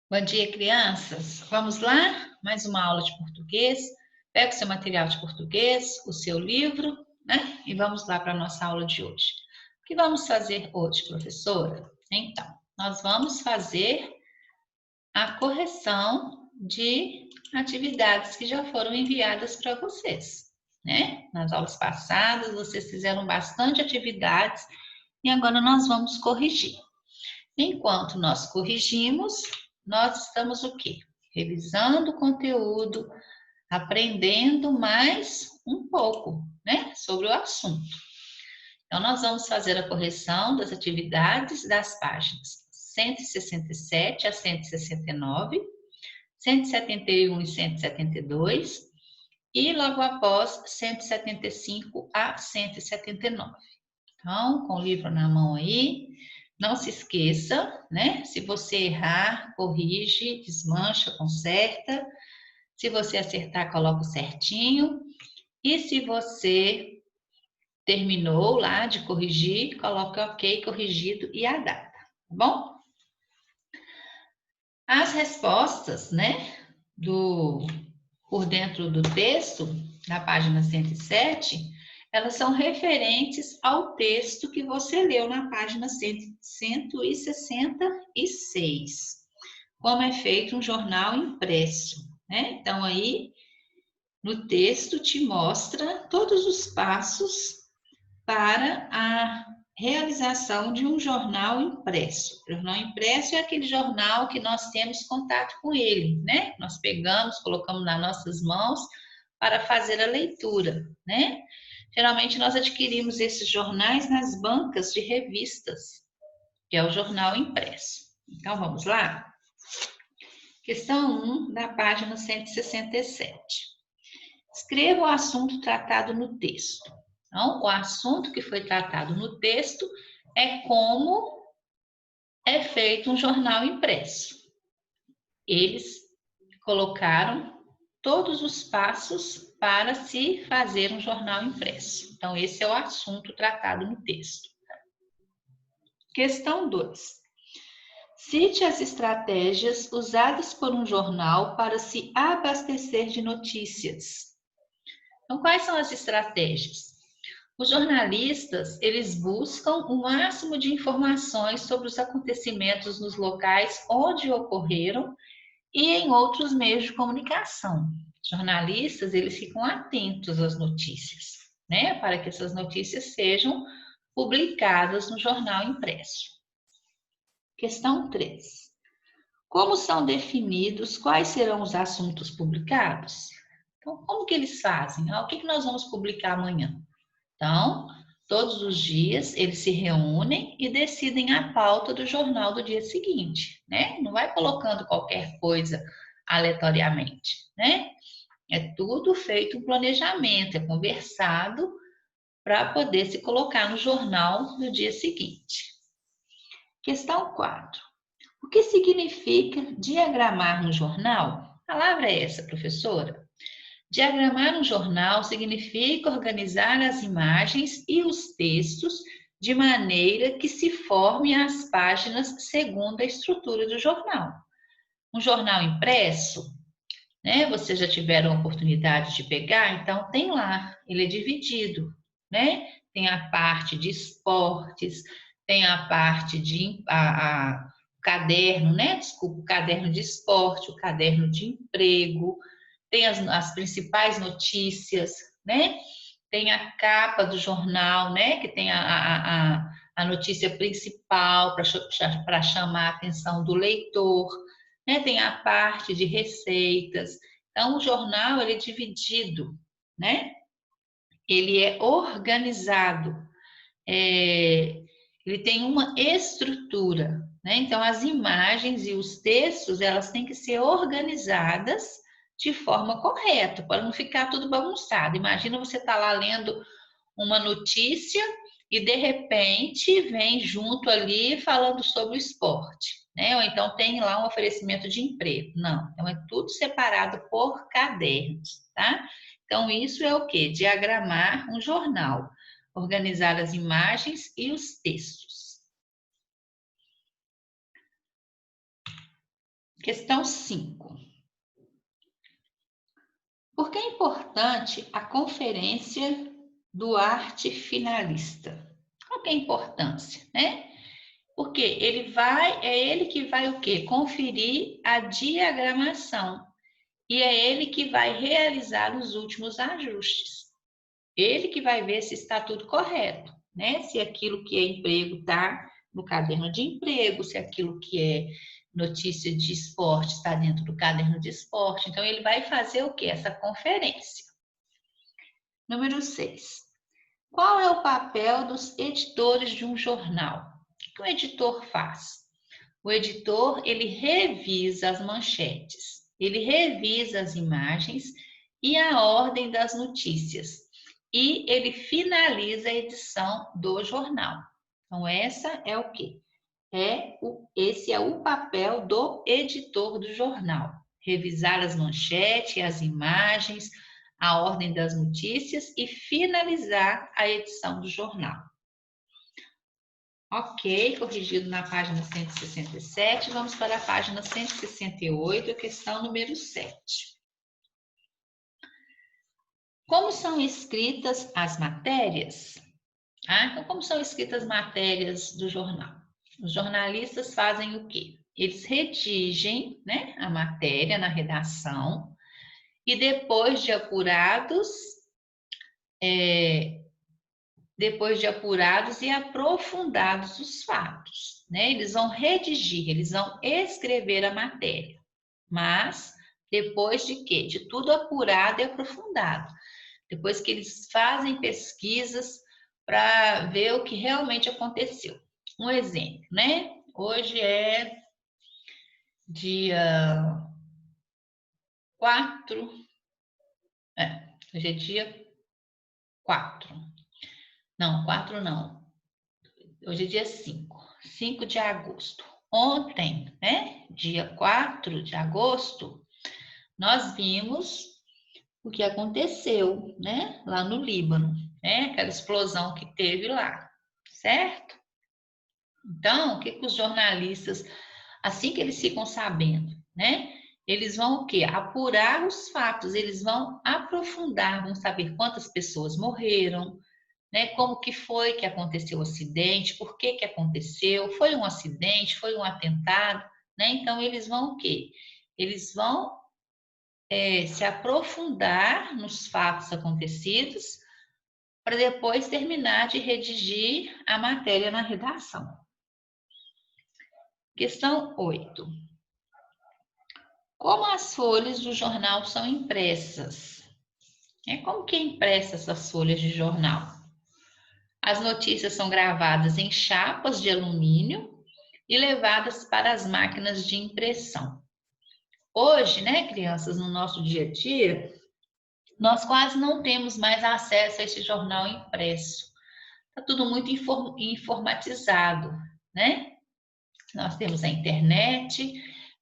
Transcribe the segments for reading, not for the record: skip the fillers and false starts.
Bom dia, crianças. Vamos lá? Mais uma aula de português. Pega o seu material de português, o seu livro, né? E vamos lá para a nossa aula de hoje. O que vamos fazer hoje, professora? Então, nós vamos fazer a correção de atividades que já foram enviadas para vocês, né? Nas aulas passadas, vocês fizeram bastante atividades e agora nós vamos corrigir. Enquanto nós corrigimos, nós estamos o quê? Revisando o conteúdo, aprendendo mais um pouco, né, sobre o assunto. Então, nós vamos fazer a correção das atividades das páginas 167 a 169, 171 e 172 e logo após 175 a 179. Então, com o livro na mão aí, não se esqueça, né? Se você errar, corrige, desmancha, conserta. Se você acertar, coloca o certinho. E se você terminou lá de corrigir, coloca OK, corrigido e a data, tá bom? As respostas, né, por dentro do texto, na página 107, elas são referentes ao texto que você leu na página 166, como é feito um jornal impresso, né? Então, aí, no texto, te mostra todos os passos para a realização de um jornal impresso. O jornal impresso é aquele jornal que nós temos contato com ele, né? Nós pegamos, colocamos nas nossas mãos para fazer a leitura, né? Geralmente nós adquirimos esses jornais nas bancas de revistas, que é o jornal impresso. Então vamos lá? Questão 1 da página 167. Escreva o assunto tratado no texto. Então, o assunto que foi tratado no texto é como é feito um jornal impresso. Eles colocaram todos os passos para se fazer um jornal impresso. Então, esse é o assunto tratado no texto. Questão 2. Cite as estratégias usadas por um jornal para se abastecer de notícias. Então, quais são as estratégias? Os jornalistas, eles buscam o máximo de informações sobre os acontecimentos nos locais onde ocorreram e em outros meios de comunicação. Os jornalistas, eles ficam atentos às notícias, né? Para que essas notícias sejam publicadas no jornal impresso. Questão 3. Como são definidos quais serão os assuntos publicados? Então, como que eles fazem? O que nós vamos publicar amanhã? Então, todos os dias eles se reúnem e decidem a pauta do jornal do dia seguinte, né? Não vai colocando qualquer coisa aleatoriamente, né? É tudo feito um planejamento, é conversado para poder se colocar no jornal no dia seguinte. Questão 4. O que significa diagramar no jornal? A palavra é essa, professora? Diagramar um jornal significa organizar as imagens e os textos de maneira que se formem as páginas segundo a estrutura do jornal. Um jornal impresso, né? Vocês já tiveram a oportunidade de pegar, então tem lá, ele é dividido, né? Tem a parte de esportes, tem a parte de caderno, né? Desculpa, o caderno de esporte, o caderno de emprego, tem as principais notícias, né? Tem a capa do jornal, né? Que tem a notícia principal para chamar a atenção do leitor, né? Tem a parte de receitas. Então, o jornal ele é dividido, né? Ele é organizado, ele tem uma estrutura, né? Então, as imagens e os textos elas têm que ser organizadas de forma correta, para não ficar tudo bagunçado. Imagina você estar lá lendo uma notícia e de repente vem junto ali falando sobre o esporte, né? Ou então tem lá um oferecimento de emprego. Não, então é tudo separado por cadernos, tá? Então isso é o quê? Diagramar um jornal, organizar as imagens e os textos. Questão 5. Por que é importante a conferência do arte finalista? Qual que é a importância, né? Porque é ele que vai o quê? Conferir a diagramação. E é ele que vai realizar os últimos ajustes. Ele que vai ver se está tudo correto, né? Se aquilo que é emprego está no caderno de emprego, se aquilo que é notícia de esporte está dentro do caderno de esporte. Então, ele vai fazer o quê? Essa conferência. Número 6. Qual é o papel dos editores de um jornal? O que o editor faz? O editor, ele revisa as manchetes, ele revisa as imagens e a ordem das notícias. E ele finaliza a edição do jornal. Então, essa é o quê? Esse é o papel do editor do jornal. Revisar as manchetes, as imagens, a ordem das notícias e finalizar a edição do jornal. Ok, corrigido na página 167, vamos para a página 168, a questão número 7. Como são escritas as matérias? Então, como são escritas as matérias do jornal? Os jornalistas fazem o quê? Eles redigem, né, a matéria na redação e depois de apurados e aprofundados os fatos, né? Eles vão redigir, eles vão escrever a matéria, mas depois de quê? De tudo apurado e aprofundado. Depois que eles fazem pesquisas para ver o que realmente aconteceu. Um exemplo, né? Hoje é dia 4, hoje é dia 4. Não, 4 não. Hoje é dia 5 de agosto. Ontem, né, dia 4 de agosto, nós vimos o que aconteceu, né, lá no Líbano, né, aquela explosão que teve lá, certo? Então, o que os jornalistas, assim que eles ficam sabendo, né, eles vão o quê? Apurar os fatos, eles vão aprofundar, vão saber quantas pessoas morreram, né, como que foi que aconteceu o acidente, por que que aconteceu, foi um acidente, foi um atentado, né? Então, eles vão o quê? Eles vão se aprofundar nos fatos acontecidos para depois terminar de redigir a matéria na redação. Questão 8. Como as folhas do jornal são impressas? Como que é impressa essas folhas de jornal? As notícias são gravadas em chapas de alumínio e levadas para as máquinas de impressão. Hoje, né, crianças, no nosso dia a dia, nós quase não temos mais acesso a esse jornal impresso. Está tudo muito informatizado, né? Nós temos a internet,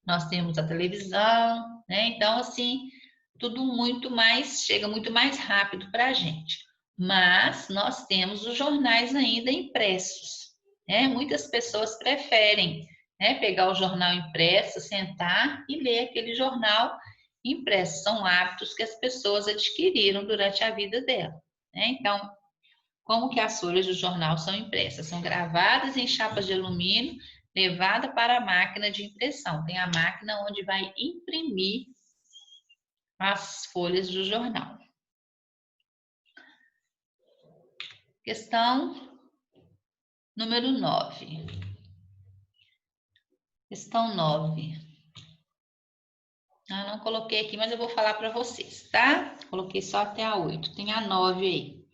nós temos a televisão, né? Então, assim, tudo chega muito mais rápido para a gente. Mas nós temos os jornais ainda impressos, né? Muitas pessoas preferem, né, pegar o jornal impresso, sentar e ler aquele jornal impresso. São hábitos que as pessoas adquiriram durante a vida dela, né? Então, como que as folhas do jornal são impressas? São gravadas em chapas de alumínio, levada para a máquina de impressão. Tem a máquina onde vai imprimir as folhas do jornal. Questão número 9. Questão 9. Não coloquei aqui, mas eu vou falar para vocês, tá? Coloquei só até a 8. Tem a 9 aí.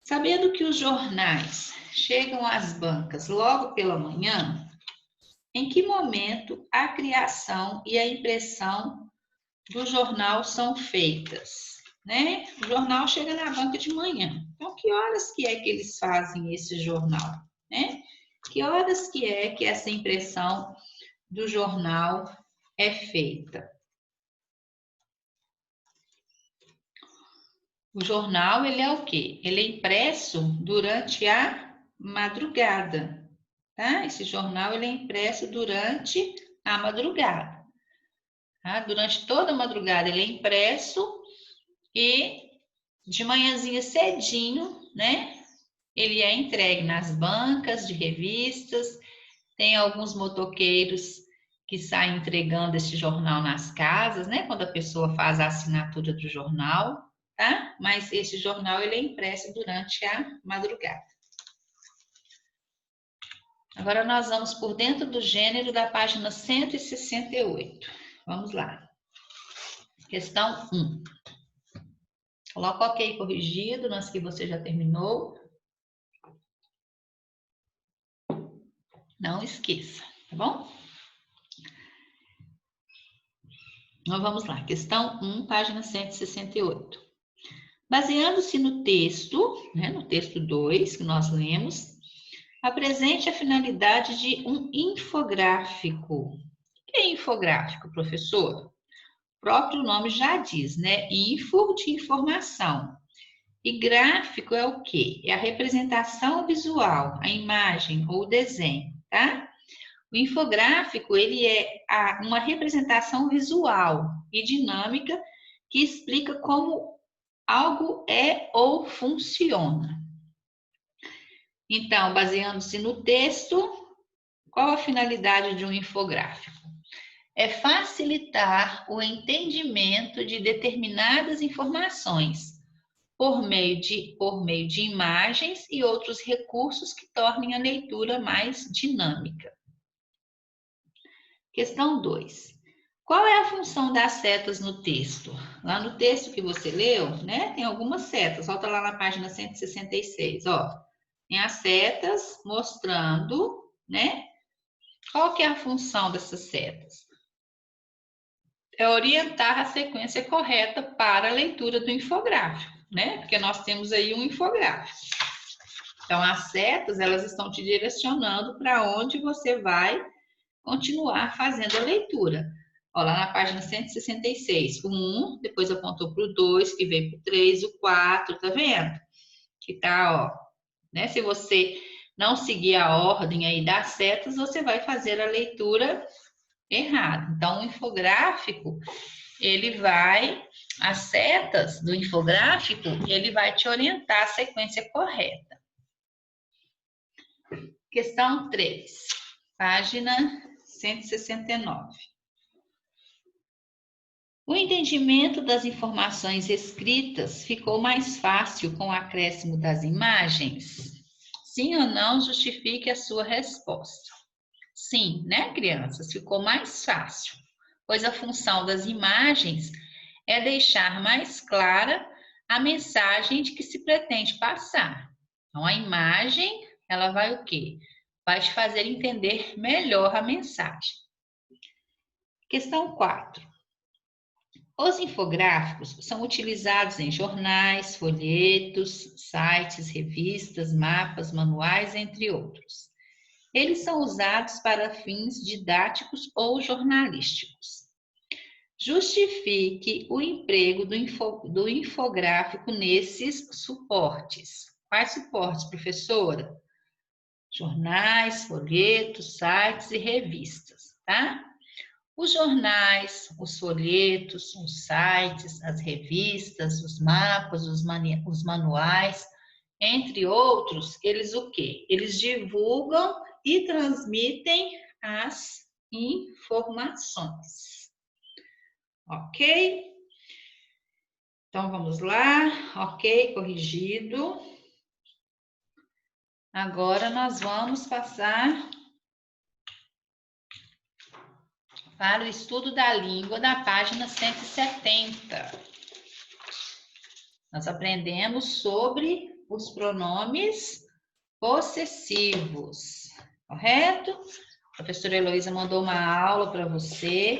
Sabendo que os jornais chegam às bancas logo pela manhã, em que momento a criação e a impressão do jornal são feitas, né? O jornal chega na banca de manhã. Então, que horas que é que eles fazem esse jornal, né? Que horas que é que essa impressão do jornal é feita? O jornal, ele é o quê? Ele é impresso durante a madrugada, tá? Esse jornal, ele é impresso durante a madrugada. Tá? Durante toda a madrugada ele é impresso e de manhãzinha cedinho, né? Ele é entregue nas bancas de revistas. Tem alguns motoqueiros que saem entregando esse jornal nas casas, né? Quando a pessoa faz a assinatura do jornal, tá? Mas esse jornal ele é impresso durante a madrugada. Agora nós vamos por dentro do gênero da página 168. Vamos lá. Questão 1. Coloca OK corrigido nas que você já terminou. Não esqueça, tá bom? Então vamos lá. Questão 1, página 168. Baseando-se no texto, né, no texto 2 que nós lemos, apresente a finalidade de um infográfico. O que é infográfico, professor? O próprio nome já diz, né? Info de informação. E gráfico é o quê? É a representação visual, a imagem ou o desenho, tá? O infográfico, ele é uma representação visual e dinâmica que explica como algo é ou funciona. Então, baseando-se no texto, qual a finalidade de um infográfico? É facilitar o entendimento de determinadas informações por meio de imagens e outros recursos que tornem a leitura mais dinâmica. Questão 2. Qual é a função das setas no texto? Lá no texto que você leu, né, tem algumas setas. Volta lá na página 166, ó. Tem as setas mostrando, né, qual que é a função dessas setas? É orientar a sequência correta para a leitura do infográfico, né? Porque nós temos aí um infográfico. Então, as setas, elas estão te direcionando para onde você vai continuar fazendo a leitura. Ó, lá na página 166, o 1, depois apontou para o 2, que veio para o 3, o 4, tá vendo? Que tá, ó, né? Se você não seguir a ordem aí das setas, você vai fazer a leitura errada. Então, o infográfico, as setas do infográfico, ele vai te orientar a sequência correta. Questão 3, página 169. O entendimento das informações escritas ficou mais fácil com o acréscimo das imagens? Sim ou não? Justifique a sua resposta. Sim, né, crianças? Ficou mais fácil, pois a função das imagens é deixar mais clara a mensagem de que se pretende passar. Então, a imagem, ela vai o quê? Vai te fazer entender melhor a mensagem. Questão 4. Os infográficos são utilizados em jornais, folhetos, sites, revistas, mapas, manuais, entre outros. Eles são usados para fins didáticos ou jornalísticos. Justifique o emprego do infográfico nesses suportes. Quais suportes, professora? Jornais, folhetos, sites e revistas, tá? Os jornais, os folhetos, os sites, as revistas, os mapas, os manuais, entre outros, eles o quê? Eles divulgam e transmitem as informações. Ok? Então, vamos lá. Ok, corrigido. Agora, nós vamos passar para o estudo da língua da página 170. Nós aprendemos sobre os pronomes possessivos, correto? A professora Heloísa mandou uma aula para você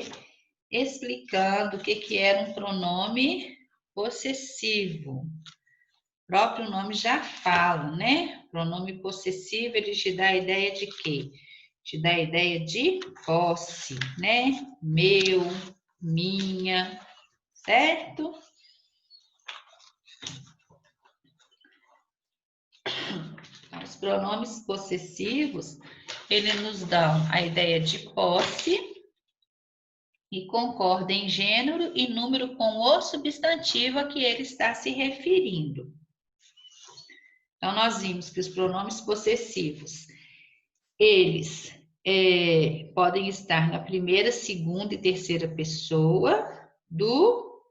explicando o que era um pronome possessivo. O próprio nome já fala, né? Pronome possessivo, ele te dá a ideia de quê? Te dá a ideia de posse, né? Meu, minha, certo? Então, os pronomes possessivos, eles nos dão a ideia de posse, e concorda em gênero e número com o substantivo a que ele está se referindo. Então, nós vimos que os pronomes possessivos, eles podem estar na primeira, segunda e terceira pessoa do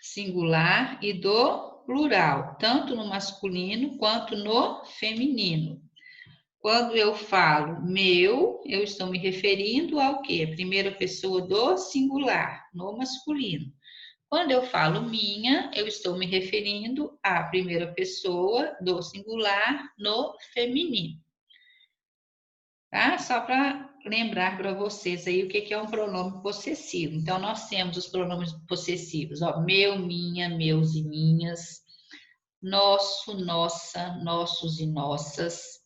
singular e do plural, tanto no masculino quanto no feminino. Quando eu falo meu, eu estou me referindo ao quê? A primeira pessoa do singular, no masculino. Quando eu falo minha, eu estou me referindo à primeira pessoa do singular no feminino. Tá? Só para lembrar para vocês aí o que é um pronome possessivo. Então, nós temos os pronomes possessivos, ó, meu, minha, meus e minhas, nosso, nossa, nossos e nossas,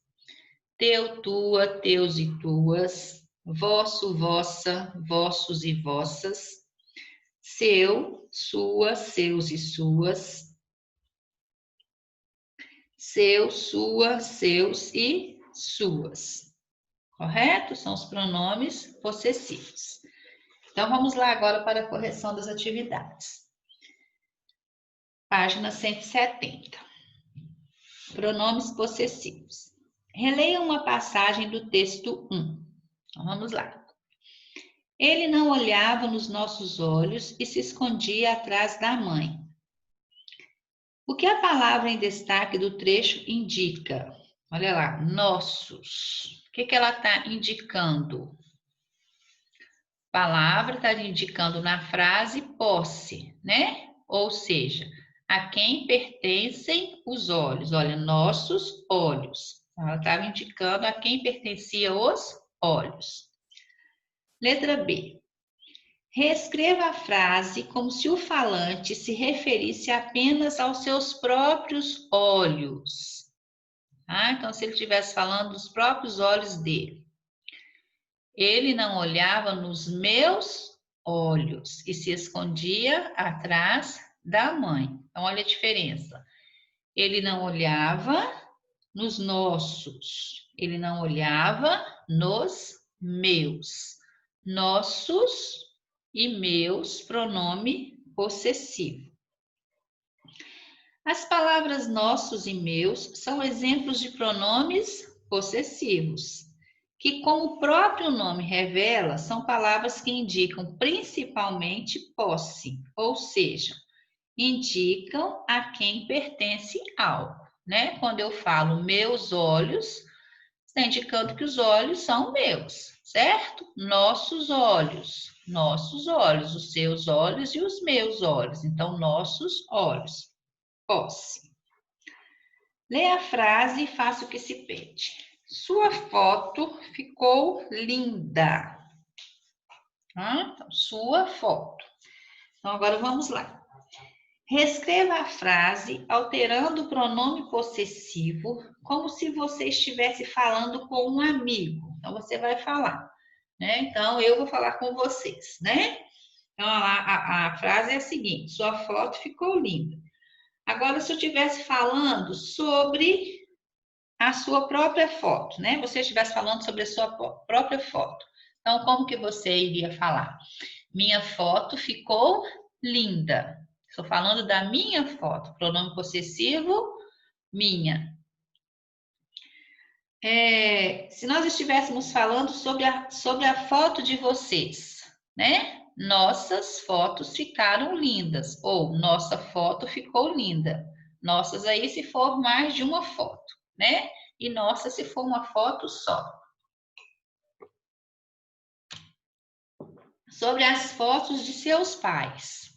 teu, tua, teus e tuas, vosso, vossa, vossos e vossas, seu, sua, seus e suas, seu, sua, seus e suas. Correto? São os pronomes possessivos. Então, vamos lá agora para a correção das atividades. Página 170. Pronomes possessivos. Releia uma passagem do texto 1. Então, vamos lá. Ele não olhava nos nossos olhos e se escondia atrás da mãe. O que a palavra em destaque do trecho indica? Olha lá, nossos. O que ela está indicando? A palavra está indicando na frase posse, né? Ou seja, a quem pertencem os olhos. Olha, nossos olhos. Ela estava indicando a quem pertencia os olhos. Letra B. Reescreva a frase como se o falante se referisse apenas aos seus próprios olhos. Ah, então, se ele estivesse falando dos próprios olhos dele. Ele não olhava nos meus olhos e se escondia atrás da mãe. Então, olha a diferença. Ele não olhava nos nossos. Ele não olhava nos meus. Nossos e meus, pronome possessivo. As palavras nossos e meus são exemplos de pronomes possessivos, que, como o próprio nome revela, são palavras que indicam principalmente posse, ou seja, indicam a quem pertence algo, né? Quando eu falo meus olhos, está indicando que os olhos são meus, certo? Nossos olhos, os seus olhos e os meus olhos. Então, nossos olhos. Posse. Leia a frase e faça o que se pede. Sua foto ficou linda. Então, sua foto. Então, agora vamos lá. Reescreva a frase alterando o pronome possessivo como se você estivesse falando com um amigo. Então, você vai falar, né? Então, eu vou falar com vocês, né? Então, a frase é a seguinte: sua foto ficou linda. Agora, se eu estivesse falando sobre a sua própria foto, né? Você estivesse falando sobre a sua própria foto. Então, como que você iria falar? Minha foto ficou linda. Estou falando da minha foto. Pronome possessivo, minha. Se nós estivéssemos falando sobre a foto de vocês, né? Nossas fotos ficaram lindas. Ou nossa foto ficou linda. Nossas aí se for mais de uma foto, né? E nossa se for uma foto só. Sobre as fotos de seus pais.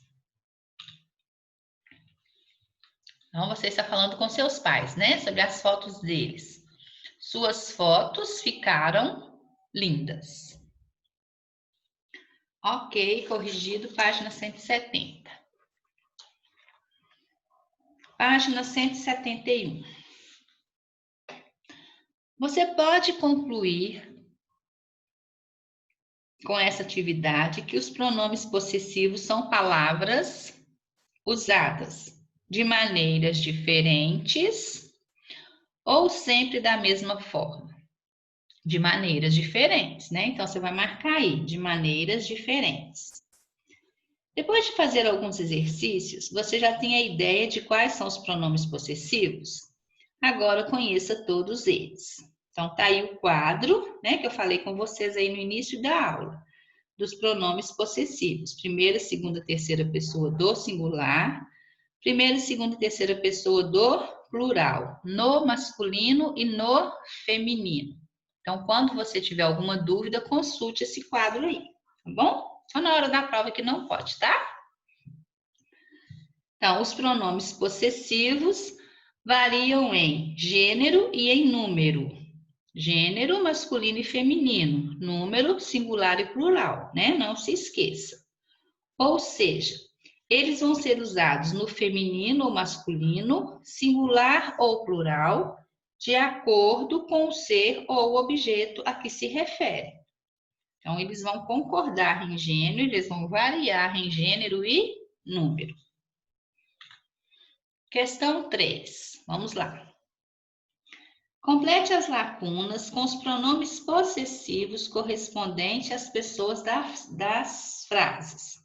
Então, você está falando com seus pais, né? Sobre as fotos deles. Suas fotos ficaram lindas. Ok, corrigido, página 170. Página 171. Você pode concluir com essa atividade que os pronomes possessivos são palavras usadas de maneiras diferentes ou sempre da mesma forma. de maneiras diferentes, né? Então, você vai marcar aí, de maneiras diferentes. Depois de fazer alguns exercícios, você já tem a ideia de quais são os pronomes possessivos? Agora conheça todos eles. Então, tá aí o quadro, né, que eu falei com vocês aí no início da aula, dos pronomes possessivos. Primeira, segunda, terceira pessoa do singular, primeira, segunda e terceira pessoa do plural, no masculino e no feminino. Então, quando você tiver alguma dúvida, consulte esse quadro aí, tá bom? Só na hora da prova que não pode, tá? Então, os pronomes possessivos variam em gênero e em número. Gênero masculino e feminino, número singular e plural, né? Não se esqueça. Ou seja, eles vão ser usados no feminino ou masculino, singular ou plural, de acordo com o ser ou objeto a que se refere. Então, eles vão concordar em gênero, eles vão variar em gênero e número. Questão 3. Vamos lá. Complete as lacunas com os pronomes possessivos correspondentes às pessoas das frases.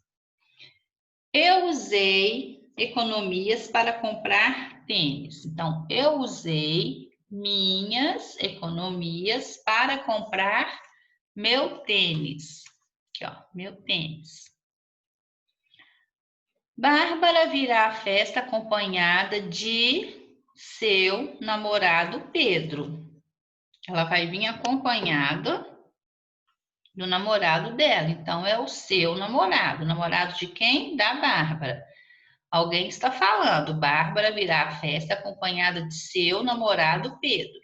Eu usei economias para comprar tênis. Então, eu usei minhas economias para comprar meu tênis. Aqui, ó, meu tênis. Bárbara virá à festa acompanhada de seu namorado Pedro. Ela vai vir acompanhada do namorado dela. Então, é o seu namorado. Namorado de quem? Da Bárbara. Alguém está falando. Bárbara virá à festa acompanhada de seu namorado Pedro.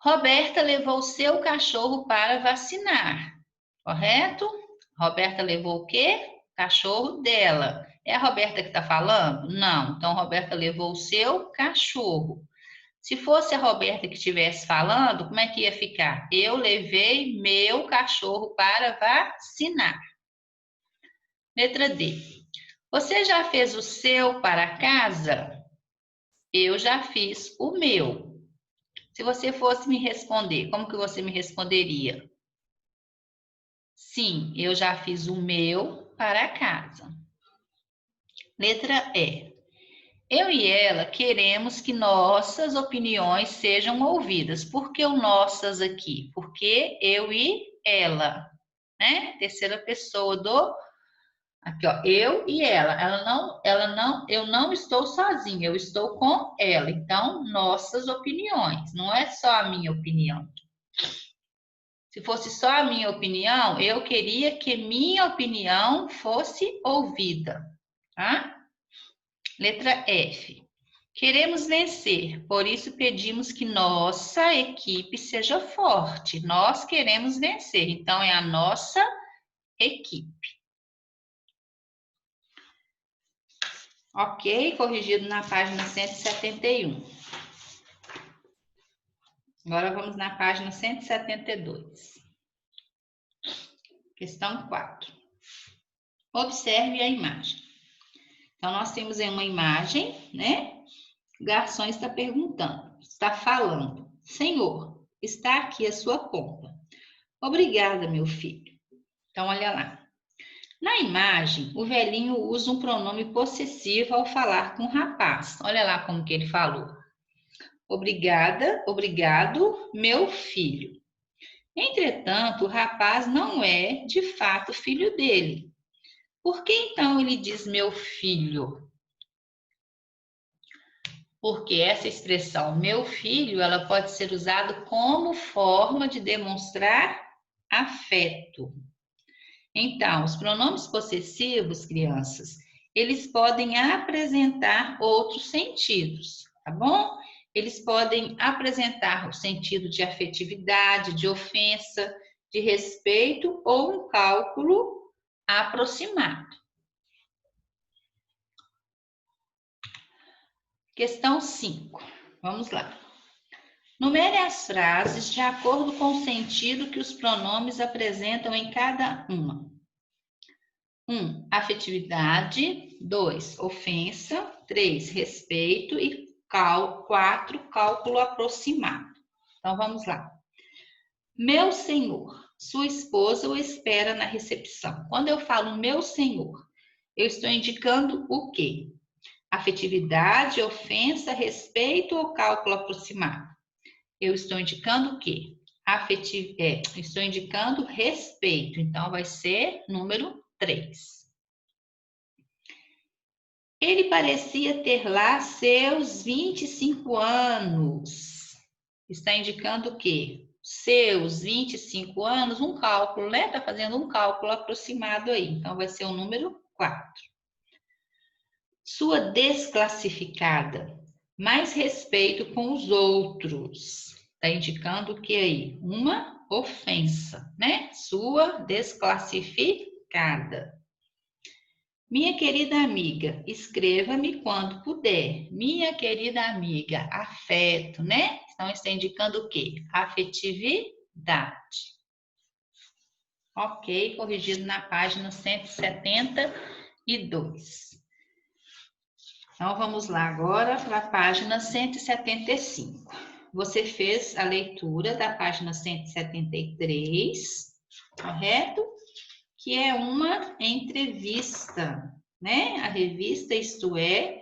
Roberta levou seu cachorro para vacinar. Correto? Roberta levou o quê? Cachorro dela. É a Roberta que está falando? Não. Então, Roberta levou o seu cachorro. Se fosse a Roberta que estivesse falando, como é que ia ficar? Eu levei meu cachorro para vacinar. Letra D. Você já fez o seu para casa? Eu já fiz o meu. Se você fosse me responder, como que você me responderia? Sim, eu já fiz o meu para casa. Letra E. Eu e ela queremos que nossas opiniões sejam ouvidas. Por que o nossas aqui? Porque eu e ela, né? Terceira pessoa do... Aqui, ó, eu e ela. Eu não estou sozinha, eu estou com ela. Então, nossas opiniões. Não é só a minha opinião. Se fosse só a minha opinião, eu queria que minha opinião fosse ouvida, tá? Letra F. Queremos vencer, por isso pedimos que nossa equipe seja forte. Nós queremos vencer, então é a nossa equipe. Ok? Corrigido na página 171. Agora vamos na página 172. Questão 4. Observe a imagem. Então, nós temos aí uma imagem, né? O garçom está perguntando, está falando. Senhor, está aqui a sua conta. Obrigada, meu filho. Então, olha lá. Na imagem, o velhinho usa um pronome possessivo ao falar com o rapaz. Olha lá como que ele falou. Obrigada, obrigado, meu filho. Entretanto, o rapaz não é, de fato, filho dele. Por que então ele diz meu filho? Porque essa expressão meu filho, ela pode ser usada como forma de demonstrar afeto. Então, os pronomes possessivos, crianças, eles podem apresentar outros sentidos, tá bom? Eles podem apresentar o sentido de afetividade, de ofensa, de respeito ou um cálculo aproximado. Questão 5. Vamos lá. Numere as frases de acordo com o sentido que os pronomes apresentam em cada uma. 1. Afetividade. 2. Ofensa. 3. Respeito. E 4. Cálculo aproximado. Então, vamos lá. Meu senhor, sua esposa o espera na recepção. Quando eu falo meu senhor, eu estou indicando o quê? Afetividade, ofensa, respeito ou cálculo aproximado? Eu estou indicando o quê? Estou indicando respeito. Então, vai ser número 3. Ele parecia ter lá seus 25 anos. Está indicando o quê? Seus 25 anos, um cálculo, né? Está fazendo um cálculo aproximado aí. Então, vai ser o número 4. Sua desclassificada. Mais respeito com os outros. Está indicando o que aí? Uma ofensa, né? Sua desclassificada. Minha querida amiga, escreva-me quando puder. Minha querida amiga, afeto, né? Então, está indicando o quê? Afetividade. Ok, corrigido na página 172. Então, vamos lá agora para a página 175. Você fez a leitura da página 173, correto? Que é uma entrevista, né? A revista Isto É,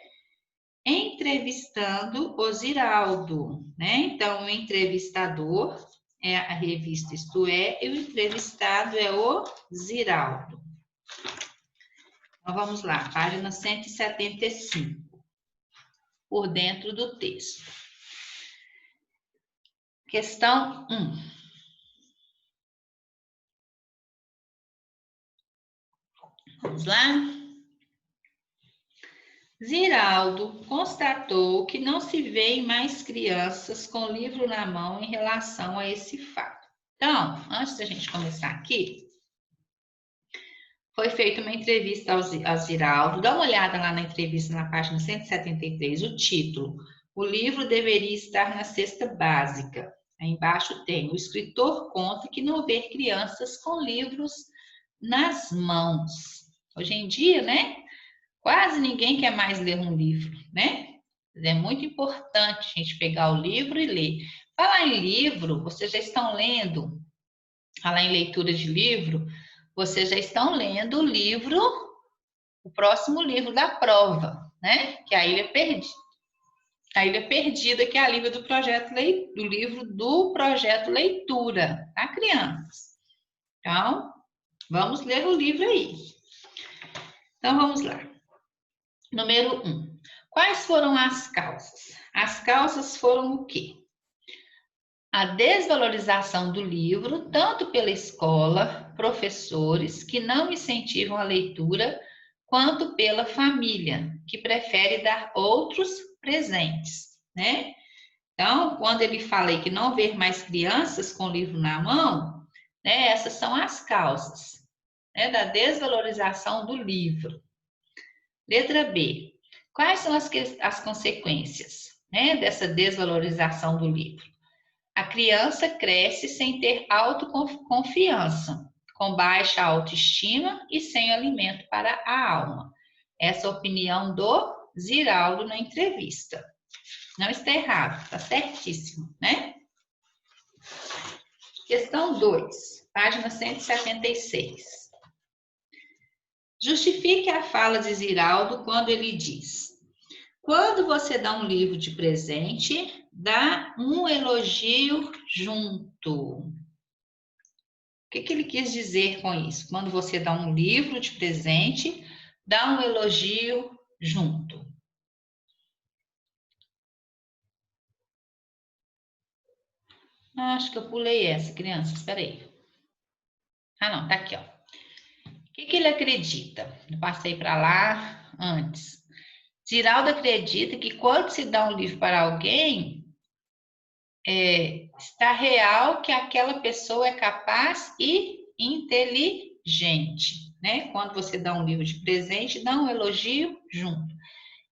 entrevistando o Ziraldo, né? Então, o entrevistador é a revista Isto É e o entrevistado é o Ziraldo. Então, vamos lá, página 175. Por dentro do texto. Questão 1. Vamos lá? Ziraldo constatou que não se vêem mais crianças com livro na mão em relação a esse fato. Então, antes da gente começar aqui, foi feita uma entrevista ao Ziraldo. Dá uma olhada lá na entrevista na página 173, o título. O livro deveria estar na cesta básica. Aí embaixo tem, o escritor conta que não vê crianças com livros nas mãos. Hoje em dia, né? Quase ninguém quer mais ler um livro, né? É muito importante a gente pegar o livro e ler. Falar em livro, vocês já estão lendo, falar em leitura de livro, vocês já estão lendo o livro, o próximo livro da prova, né? Que é a Ilha Perdida. A Ilha Perdida, que é a livro do livro do projeto Leitura, tá, crianças? Então, vamos ler o livro aí. Então, vamos lá. Número 1. Quais foram as causas? As causas foram o quê? A desvalorização do livro, tanto pela escola, professores que não incentivam a leitura, quanto pela família, que prefere dar outros presentes, né? Então, quando ele fala aí que não ver mais crianças com o livro na mão, né, essas são as causas, né, da desvalorização do livro. Letra B. Quais são as consequências, né, dessa desvalorização do livro? A criança cresce sem ter autoconfiança, com baixa autoestima e sem alimento para a alma. Essa é a opinião do Ziraldo na entrevista. Não está errado, está certíssimo, né? Questão 2, página 176. Justifique a fala de Ziraldo quando ele diz: quando você dá um livro de presente, dá um elogio junto. O que ele quis dizer com isso? Quando você dá um livro de presente, dá um elogio junto. Acho que eu pulei essa, crianças. Espera aí. Ah, não, tá aqui, ó. O que ele acredita? Eu passei para lá antes. Ziraldo acredita que quando se dá um livro para alguém, está real que aquela pessoa é capaz e inteligente, né? Quando você dá um livro de presente, dá um elogio junto.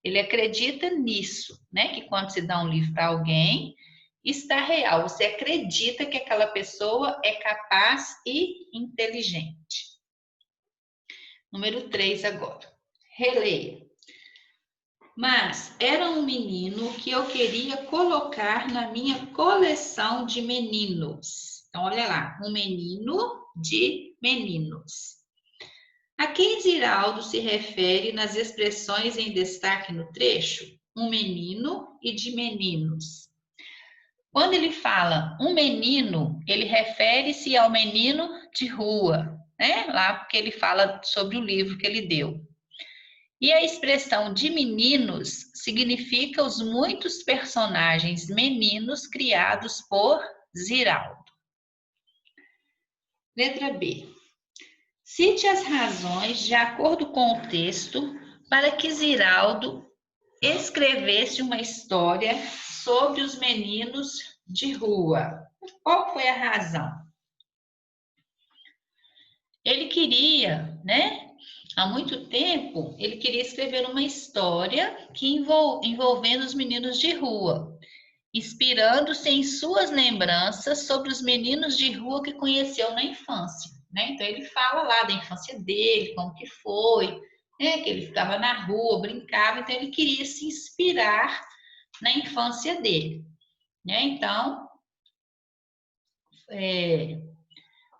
Ele acredita nisso, né? Que quando se dá um livro para alguém, está real. Você acredita que aquela pessoa é capaz e inteligente. Número 3 agora. Releia. Mas era um menino que eu queria colocar na minha coleção de meninos. Então, olha lá, um menino de meninos. A quem Ziraldo se refere nas expressões em destaque no trecho? Um menino e de meninos. Quando ele fala um menino, ele refere-se ao menino de rua, né? Lá porque ele fala sobre o livro que ele deu. E a expressão de meninos significa os muitos personagens meninos criados por Ziraldo. Letra B. Cite as razões, de acordo com o texto, para que Ziraldo escrevesse uma história sobre os meninos de rua. Qual foi a razão? Ele queria, né? Há muito tempo, ele queria escrever uma história que envolvendo os meninos de rua, inspirando-se em suas lembranças sobre os meninos de rua que conheceu na infância, né? Então ele fala lá da infância dele, como que foi, né? Que ele ficava na rua, brincava, então ele queria se inspirar na infância dele, né? Então,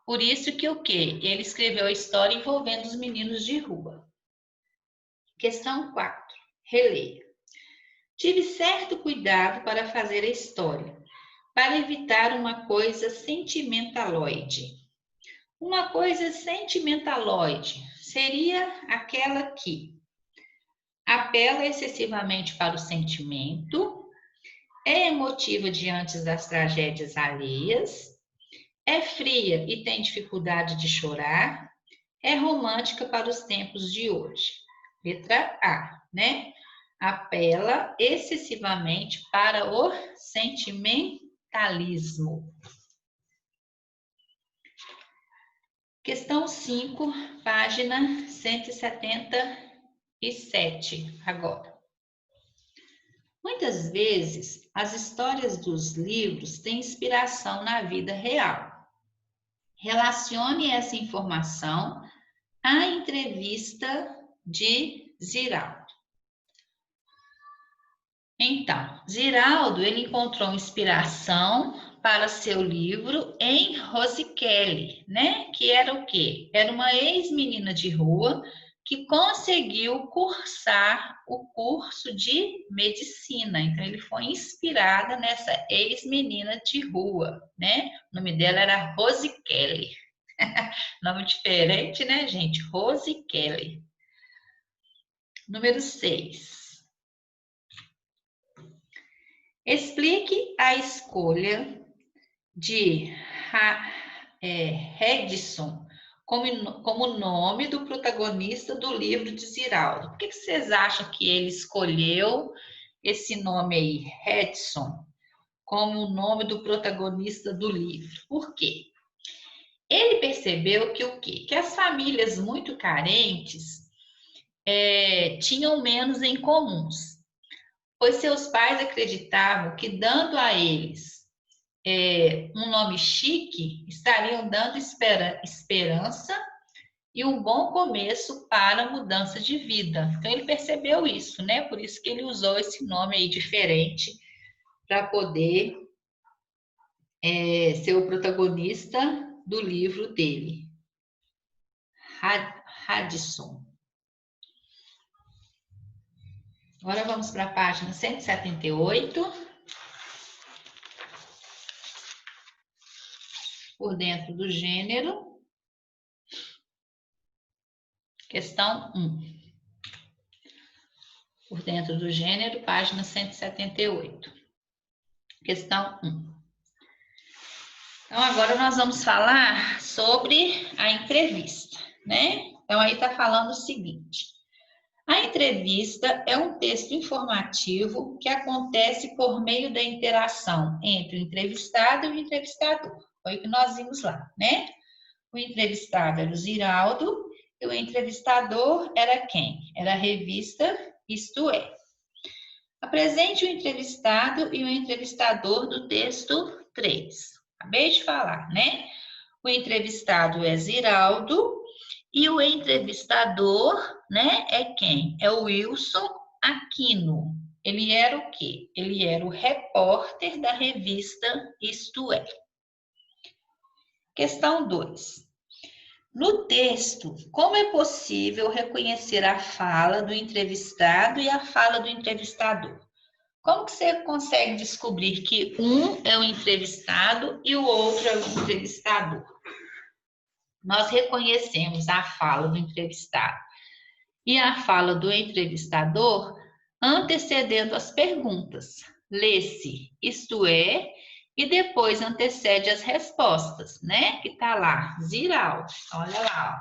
por isso que o quê? Ele escreveu a história envolvendo os meninos de rua. Questão 4. Releia. Tive certo cuidado para fazer a história, para evitar uma coisa sentimentaloide. Uma coisa sentimentaloide seria aquela que apela excessivamente para o sentimento, é emotiva diante das tragédias alheias, é fria e tem dificuldade de chorar, é romântica para os tempos de hoje. Letra A, né? Apela excessivamente para o sentimentalismo. Questão 5, página 177, agora. Muitas vezes, as histórias dos livros têm inspiração na vida real. Relacione essa informação à entrevista de Ziraldo. Então, Ziraldo, ele encontrou inspiração para seu livro em Rose Kelly, né? Que era o quê? Era uma ex-menina de rua que conseguiu cursar o curso de medicina. Então, ele foi inspirada nessa ex-menina de rua, né? O nome dela era Rose Kelly. Nome diferente, né, gente? Rose Kelly. Número 6. Explique a escolha de Hedson como nome do protagonista do livro de Ziraldo. Por que vocês acham que ele escolheu esse nome aí, Hedson, como o nome do protagonista do livro? Por quê? Ele percebeu que o quê? Que as famílias muito carentes tinham menos em comuns, pois seus pais acreditavam que dando a eles um nome chique, estariam dando esperança e um bom começo para a mudança de vida. Então ele percebeu isso, né? Por isso que ele usou esse nome aí diferente para poder ser o protagonista do livro dele, Hedson. Agora vamos para a página 178. Por dentro do gênero. Questão 1. Por dentro do gênero, página 178. Questão 1. Então, agora nós vamos falar sobre a entrevista, né? Então, aí está falando o seguinte. A entrevista é um texto informativo que acontece por meio da interação entre o entrevistado e o entrevistador. Foi o que nós vimos lá, né? O entrevistado era o Ziraldo e o entrevistador era quem? Era a revista Isto É. Apresente o entrevistado e o entrevistador do texto 3. Acabei de falar, né? O entrevistado é Ziraldo e o entrevistador, né, é quem? É o Wilson Aquino. Ele era o quê? Ele era o repórter da revista Isto É. Questão 2. No texto, como é possível reconhecer a fala do entrevistado e a fala do entrevistador? Como que você consegue descobrir que um é o entrevistado e o outro é o entrevistador? Nós reconhecemos a fala do entrevistado e a fala do entrevistador antecedendo as perguntas. Lê-se, isto é, e depois antecede as respostas, né? Que tá lá, Ziraldo. Olha lá, ó.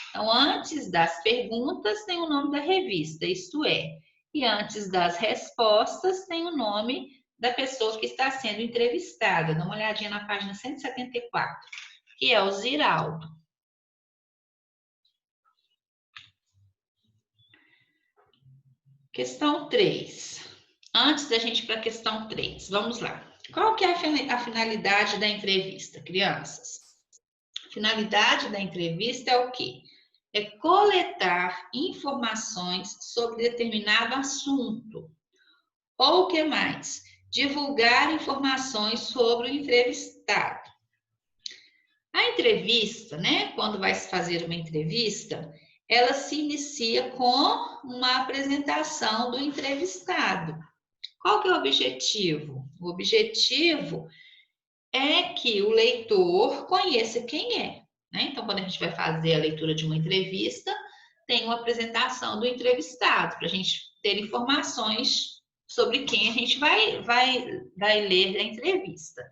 Então, antes das perguntas tem o nome da revista, isto é, e antes das respostas tem o nome da pessoa que está sendo entrevistada. Dá uma olhadinha na página 174, que é o Ziraldo. Questão 3. Antes da gente ir para a questão 3, vamos lá. Qual que é a finalidade da entrevista, crianças? A finalidade da entrevista é o quê? É coletar informações sobre determinado assunto. Ou o que mais? Divulgar informações sobre o entrevistado. A entrevista, né? Quando vai se fazer uma entrevista, ela se inicia com uma apresentação do entrevistado. Qual que é o objetivo? O objetivo é que o leitor conheça quem é, né? Então, quando a gente vai fazer a leitura de uma entrevista, tem uma apresentação do entrevistado, para a gente ter informações sobre quem a gente vai ler a entrevista.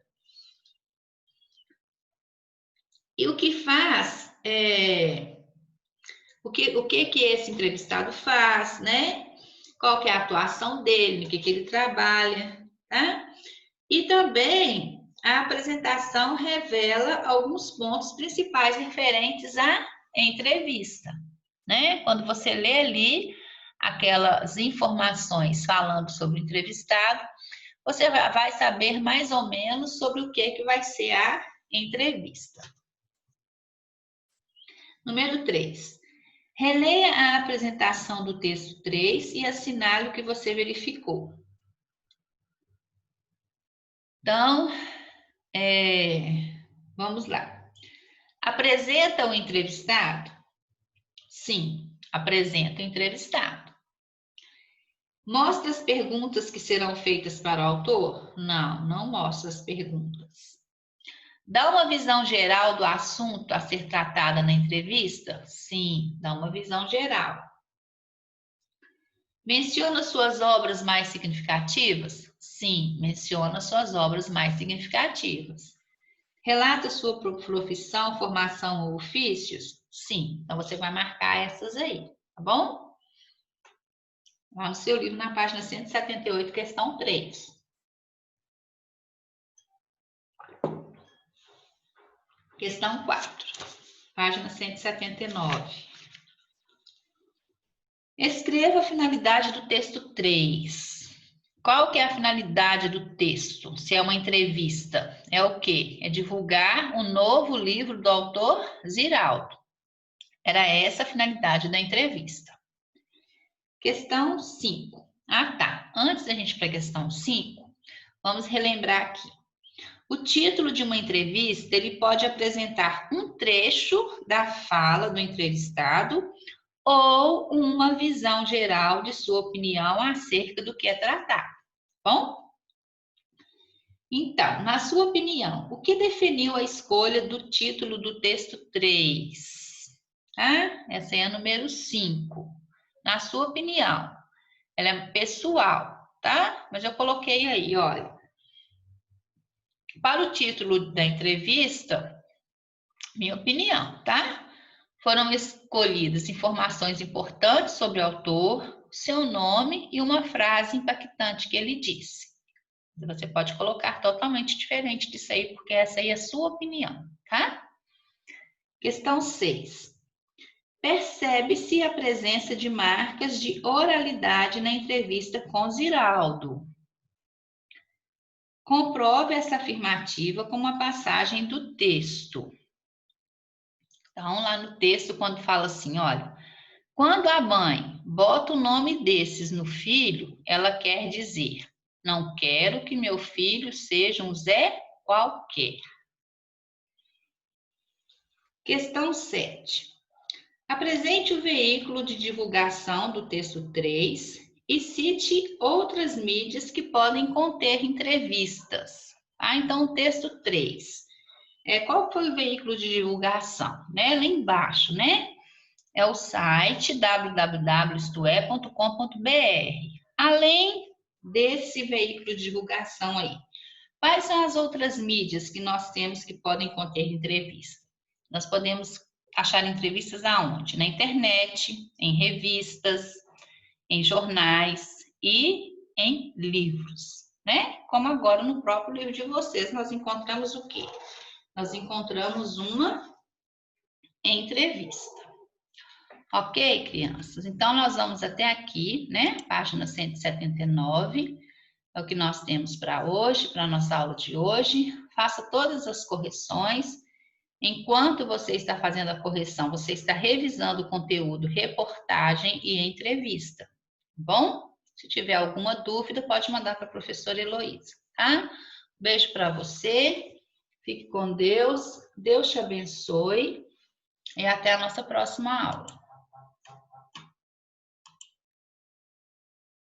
E o que faz, o que esse entrevistado faz, né? Qual que é a atuação dele, no que ele trabalha, tá? E também a apresentação revela alguns pontos principais referentes à entrevista, né? Quando você lê ali aquelas informações falando sobre o entrevistado, você vai saber mais ou menos sobre o que vai ser a entrevista. Número 3. Releia a apresentação do texto 3 e assinale o que você verificou. Então, vamos lá. Apresenta o entrevistado? Sim, apresenta o entrevistado. Mostra as perguntas que serão feitas para o autor? Não, não mostra as perguntas. Dá uma visão geral do assunto a ser tratada na entrevista? Sim, dá uma visão geral. Menciona suas obras mais significativas? Sim, menciona suas obras mais significativas. Relata sua profissão, formação ou ofícios? Sim, então você vai marcar essas aí, tá bom? Lá no seu livro, na página 178, questão 3. Questão 4, página 179. Escreva a finalidade do texto 3. Qual que é a finalidade do texto? Se é uma entrevista, é o quê? É divulgar um novo livro do autor Ziraldo. Era essa a finalidade da entrevista. Questão 5. Ah, tá. Antes da gente ir para a questão 5, vamos relembrar aqui. O título de uma entrevista, ele pode apresentar um trecho da fala do entrevistado ou uma visão geral de sua opinião acerca do que é tratado. Bom? Então, na sua opinião, o que definiu a escolha do título do texto 3? Ah, essa é a número 5. Na sua opinião, ela é pessoal, tá? Mas eu coloquei aí, olha. Para o título da entrevista, minha opinião, tá? Foram escolhidas informações importantes sobre o autor, seu nome e uma frase impactante que ele disse. Você pode colocar totalmente diferente disso aí, porque essa aí é a sua opinião, tá? Questão 6. Percebe-se a presença de marcas de oralidade na entrevista com Ziraldo. Comprove essa afirmativa com uma passagem do texto. Então, lá no texto, quando fala assim, olha, quando a mãe bota o nome desses no filho, ela quer dizer, não quero que meu filho seja um Zé qualquer. Questão 7. Apresente o veículo de divulgação do texto 3 e cite outras mídias que podem conter entrevistas. Tá? Então, o texto 3. Qual foi o veículo de divulgação? Né? Lá embaixo, né? É o site www.istoe.com.br. Além desse veículo de divulgação aí, quais são as outras mídias que nós temos que podem conter entrevista? Nós podemos achar entrevistas aonde? Na internet, em revistas, em jornais e em livros, né? Como agora no próprio livro de vocês, nós encontramos o quê? Nós encontramos uma entrevista. Ok, crianças? Então, nós vamos até aqui, né? Página 179. É o que nós temos para hoje, para a nossa aula de hoje. Faça todas as correções. Enquanto você está fazendo a correção, você está revisando o conteúdo, reportagem e entrevista. Tá bom? Se tiver alguma dúvida, pode mandar para a professora Heloísa, tá? Beijo para você. Fique com Deus. Deus te abençoe. E até a nossa próxima aula.